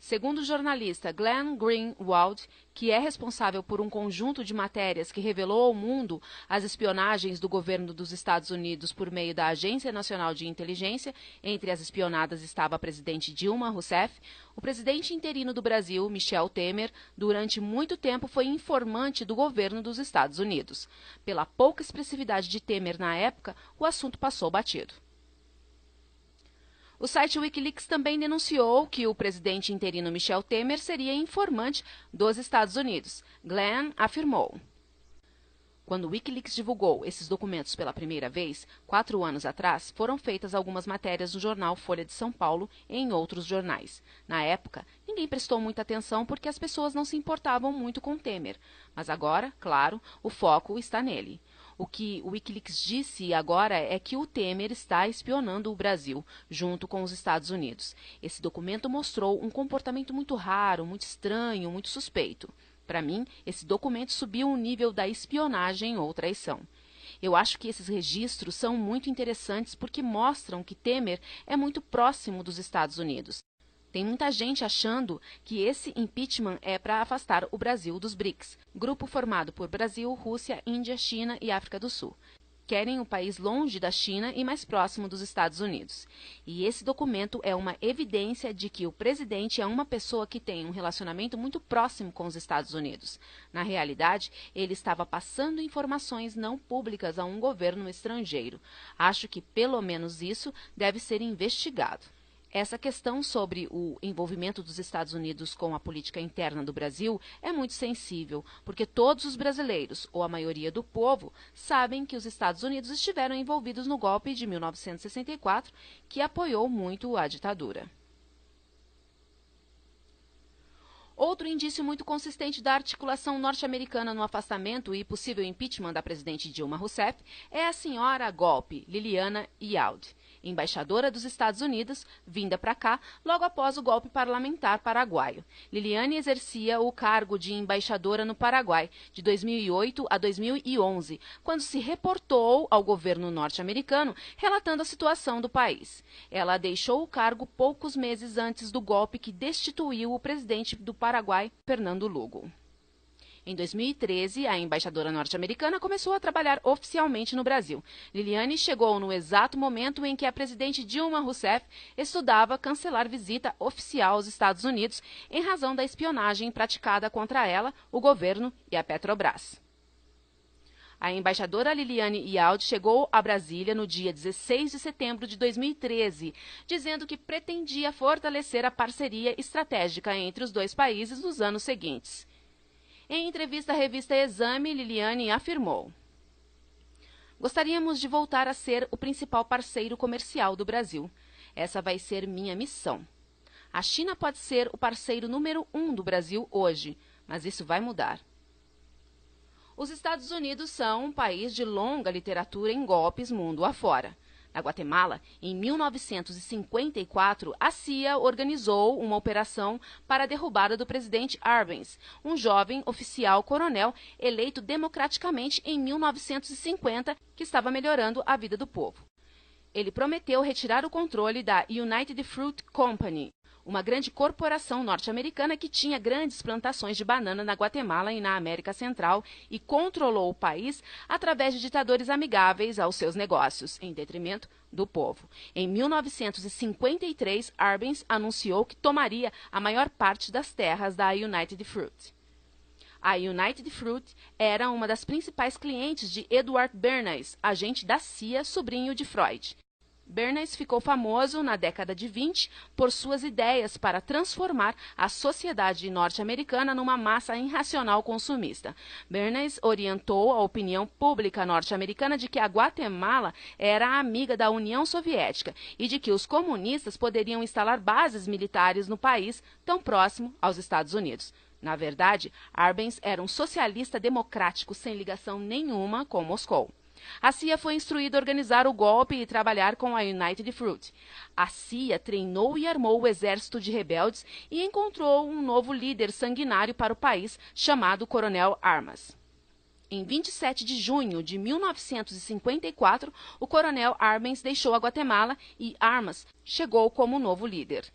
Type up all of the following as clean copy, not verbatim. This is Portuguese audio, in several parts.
Segundo o jornalista Glenn Greenwald, que é responsável por um conjunto de matérias que revelou ao mundo as espionagens do governo dos Estados Unidos por meio da Agência Nacional de Inteligência, entre as espionadas estava a presidente Dilma Rousseff, o presidente interino do Brasil, Michel Temer, durante muito tempo foi informante do governo dos Estados Unidos. Pela pouca expressividade de Temer na época, o assunto passou batido. O site Wikileaks também denunciou que o presidente interino Michel Temer seria informante dos Estados Unidos. Glenn afirmou: quando o Wikileaks divulgou esses documentos pela primeira vez, 4 anos atrás, foram feitas algumas matérias no jornal Folha de São Paulo e em outros jornais. Na época, ninguém prestou muita atenção porque as pessoas não se importavam muito com Temer. Mas agora, claro, o foco está nele. O que o Wikileaks disse agora é que o Temer está espionando o Brasil, junto com os Estados Unidos. Esse documento mostrou um comportamento muito raro, muito estranho, muito suspeito. Para mim, esse documento subiu o nível da espionagem ou traição. Eu acho que esses registros são muito interessantes porque mostram que Temer é muito próximo dos Estados Unidos. Tem muita gente achando que esse impeachment é para afastar o Brasil dos BRICS, grupo formado por Brasil, Rússia, Índia, China e África do Sul. Querem o país longe da China e mais próximo dos Estados Unidos. E esse documento é uma evidência de que o presidente é uma pessoa que tem um relacionamento muito próximo com os Estados Unidos. Na realidade, ele estava passando informações não públicas a um governo estrangeiro. Acho que pelo menos isso deve ser investigado. Essa questão sobre o envolvimento dos Estados Unidos com a política interna do Brasil é muito sensível, porque todos os brasileiros, ou a maioria do povo, sabem que os Estados Unidos estiveram envolvidos no golpe de 1964, que apoiou muito a ditadura. Outro indício muito consistente da articulação norte-americana no afastamento e possível impeachment da presidente Dilma Rousseff é a senhora golpe Liliana Yaud, embaixadora dos Estados Unidos, vinda para cá logo após o golpe parlamentar paraguaio. Liliane exercia o cargo de embaixadora no Paraguai de 2008 a 2011, quando se reportou ao governo norte-americano relatando a situação do país. Ela deixou o cargo poucos meses antes do golpe que destituiu o presidente do Paraguai, Fernando Lugo. Em 2013, a embaixadora norte-americana começou a trabalhar oficialmente no Brasil. Liliane chegou no exato momento em que a presidente Dilma Rousseff estudava cancelar visita oficial aos Estados Unidos em razão da espionagem praticada contra ela, o governo e a Petrobras. A embaixadora Liliane Yaud chegou a Brasília no dia 16 de setembro de 2013, dizendo que pretendia fortalecer a parceria estratégica entre os dois países nos anos seguintes. Em entrevista à revista Exame, Liliane afirmou: gostaríamos de voltar a ser o principal parceiro comercial do Brasil. Essa vai ser minha missão. A China pode ser o parceiro número 1 do Brasil hoje, mas isso vai mudar. Os Estados Unidos são um país de longa literatura em golpes mundo afora. Na Guatemala, em 1954, a CIA organizou uma operação para a derrubada do presidente Arbenz, um jovem oficial coronel eleito democraticamente em 1950, que estava melhorando a vida do povo. Ele prometeu retirar o controle da United Fruit Company, uma grande corporação norte-americana que tinha grandes plantações de banana na Guatemala e na América Central e controlou o país através de ditadores amigáveis aos seus negócios, em detrimento do povo. Em 1953, Arbenz anunciou que tomaria a maior parte das terras da United Fruit. A United Fruit era uma das principais clientes de Edward Bernays, agente da CIA, sobrinho de Freud. Bernays ficou famoso na década de 20 por suas ideias para transformar a sociedade norte-americana numa massa irracional consumista. Bernays orientou a opinião pública norte-americana de que a Guatemala era amiga da União Soviética e de que os comunistas poderiam instalar bases militares no país tão próximo aos Estados Unidos. Na verdade, Arbenz era um socialista democrático sem ligação nenhuma com Moscou. A CIA foi instruída a organizar o golpe e trabalhar com a United Fruit. A CIA treinou e armou o exército de rebeldes e encontrou um novo líder sanguinário para o país, chamado Coronel Armas. Em 27 de junho de 1954, o Coronel Arbenz deixou a Guatemala e Armas chegou como novo líder.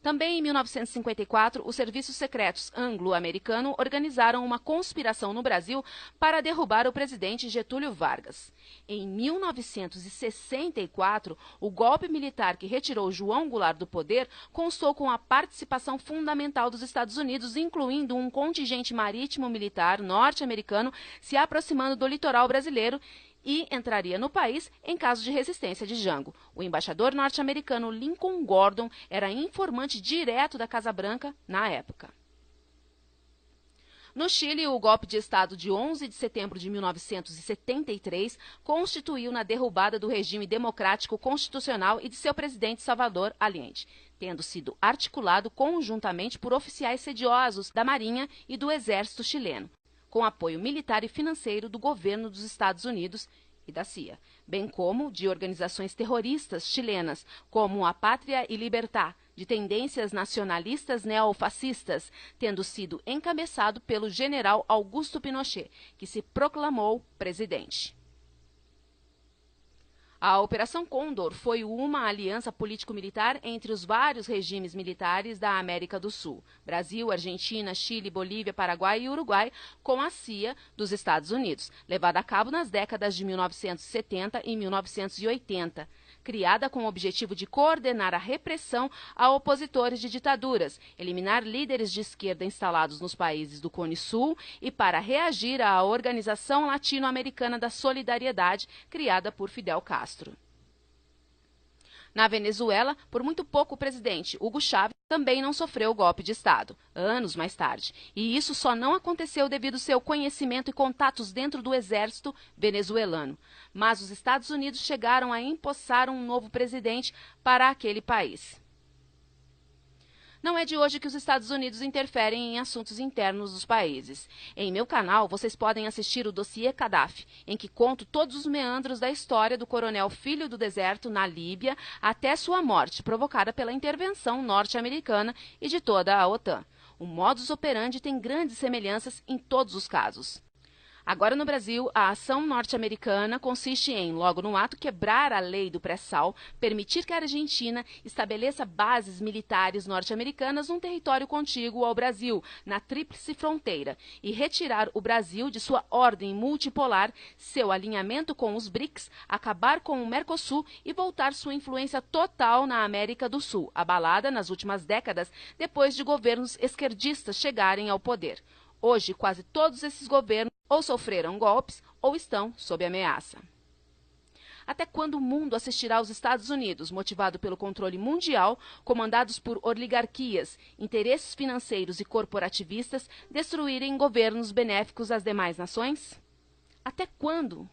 Também em 1954, os serviços secretos anglo-americanos organizaram uma conspiração no Brasil para derrubar o presidente Getúlio Vargas. Em 1964, o golpe militar que retirou João Goulart do poder constou com a participação fundamental dos Estados Unidos, incluindo um contingente marítimo militar norte-americano se aproximando do litoral brasileiro e entraria no país em caso de resistência de Jango. O embaixador norte-americano Lincoln Gordon era informante direto da Casa Branca na época. No Chile, o golpe de Estado de 11 de setembro de 1973 constituiu na derrubada do regime democrático constitucional e de seu presidente Salvador Allende, tendo sido articulado conjuntamente por oficiais sediosos da Marinha e do Exército chileno, com apoio militar e financeiro do governo dos Estados Unidos e da CIA, bem como de organizações terroristas chilenas, como a Pátria y Libertad, de tendências nacionalistas neofascistas, tendo sido encabeçado pelo general Augusto Pinochet, que se proclamou presidente. A Operação Condor foi uma aliança político-militar entre os vários regimes militares da América do Sul, Brasil, Argentina, Chile, Bolívia, Paraguai e Uruguai, com a CIA dos Estados Unidos, levada a cabo nas décadas de 1970 e 1980. Criada com o objetivo de coordenar a repressão a opositores de ditaduras, eliminar líderes de esquerda instalados nos países do Cone Sul e para reagir à Organização Latino-Americana da Solidariedade, criada por Fidel Castro. Na Venezuela, por muito pouco o presidente Hugo Chávez também não sofreu o golpe de Estado, anos mais tarde. E isso só não aconteceu devido ao seu conhecimento e contatos dentro do exército venezuelano. Mas os Estados Unidos chegaram a empossar um novo presidente para aquele país. Não é de hoje que os Estados Unidos interferem em assuntos internos dos países. Em meu canal, vocês podem assistir o dossiê Gaddafi, em que conto todos os meandros da história do coronel Filho do Deserto na Líbia até sua morte, provocada pela intervenção norte-americana e de toda a OTAN. O modus operandi tem grandes semelhanças em todos os casos. Agora, no Brasil, a ação norte-americana consiste em, logo no ato, quebrar a lei do pré-sal, permitir que a Argentina estabeleça bases militares norte-americanas num território contíguo ao Brasil, na Tríplice Fronteira, e retirar o Brasil de sua ordem multipolar, seu alinhamento com os BRICS, acabar com o Mercosul e voltar sua influência total na América do Sul, abalada nas últimas décadas depois de governos esquerdistas chegarem ao poder. Hoje, quase todos esses governos ou sofreram golpes ou estão sob ameaça. Até quando o mundo assistirá aos Estados Unidos, motivado pelo controle mundial, comandados por oligarquias, interesses financeiros e corporativistas, destruírem governos benéficos às demais nações? Até quando?